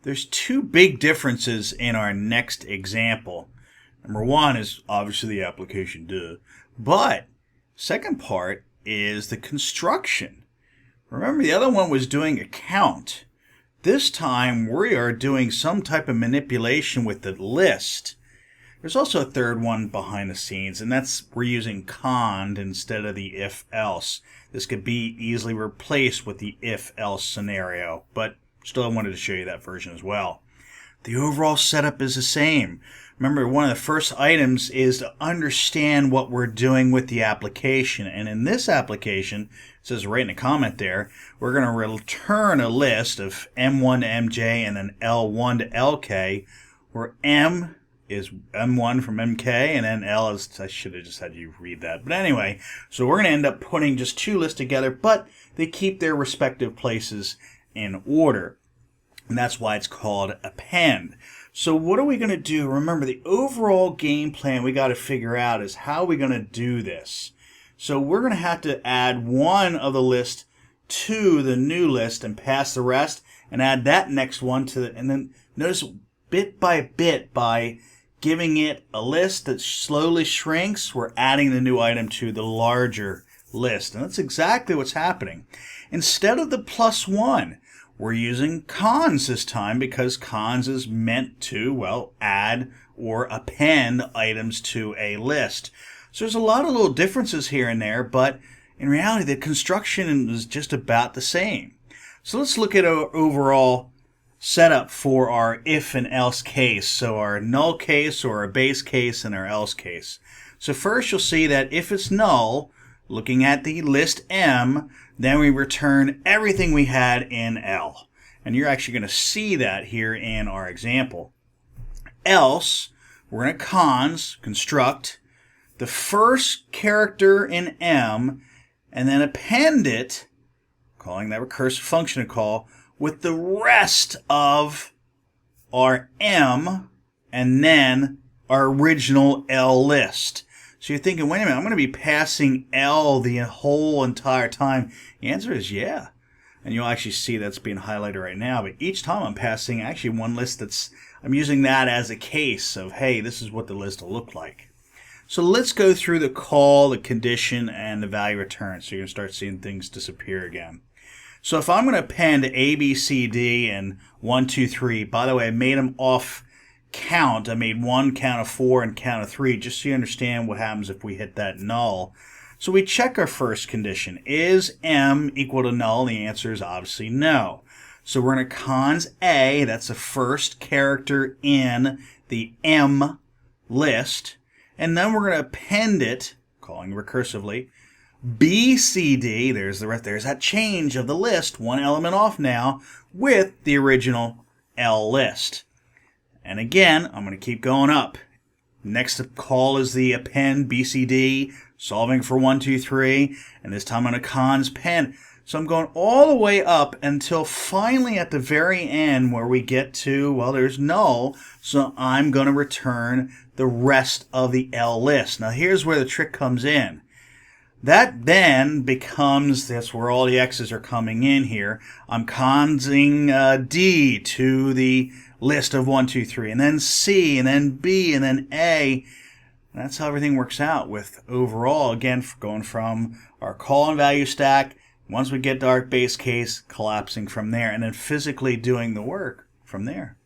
There's two big differences in our next example. Number one is obviously the application, duh. But second part is the construction. Remember, the other one was doing a count. This time we are doing some type of manipulation with the list. There's also a third one behind the scenes, and that's we're using cond instead of the if-else. This could be easily replaced with the if-else scenario, but still I wanted to show you that version as well. The overall setup is the same. Remember, one of the first items is to understand what we're doing with the application. And in this application, it says right in the comment there, we're going to return a list of M1 to MJ and then L1 to LK, where M is M1 from MK and then L is, I should have just had you read that. But anyway, so we're going to end up putting just two lists together, but they keep their respective places in order. And that's why it's called append. So what are we going to do? Remember, the overall game plan we got to figure out is how we're going to do this. So we're going to have to add one of the list to the new list and pass the rest and add that next one to the, and then notice bit by bit by giving it a list that slowly shrinks, we're adding the new item to the larger list. And that's exactly what's happening. Instead of the +1, we're using cons this time because cons is meant to, well, add or append items to a list. So there's a lot of little differences here and there, but in reality, the construction is just about the same. So let's look at our overall setup for our if and else case. So our null case or our base case and our else case. So first you'll see that if it's null, looking at the list M, then we return everything we had in L. And you're actually going to see that here in our example. Else, we're going to construct the first character in M and then append it, calling that recursive function call, with the rest of our M and then our original L list. So you're thinking, wait a minute, I'm going to be passing L the whole entire time. The answer is yeah. And you'll actually see that's being highlighted right now. But each time I'm passing actually one list I'm using that as a case of, hey, this is what the list will look like. So let's go through the call, the condition, and the value return. So you're going to start seeing things disappear again. So if I'm going to append A, B, C, D, and 1, 2, 3, by the way, I made them off count. I made one count of 4 and count of 3, just so you understand what happens if we hit that null. So we check our first condition. Is M equal to null? The answer is obviously no. So we're going to cons A, that's the first character in the M list, and then we're going to append it, calling recursively, B, C, D, there's that change of the list, one element off now, with the original L list. And again, I'm going to keep going up. Next call is the append BCD, solving for 1, 2, 3, and this time I'm going to cons pen. So I'm going all the way up until finally at the very end where we get to, well, there's null, so I'm going to return the rest of the L list. Now here's where the trick comes in. That then becomes, that's where all the X's are coming in here. I'm consing D to the list of 1, 2, 3, and then C, and then B, and then A. And that's how everything works out with overall, again, going from our call and value stack, once we get to our base case, collapsing from there, and then physically doing the work from there.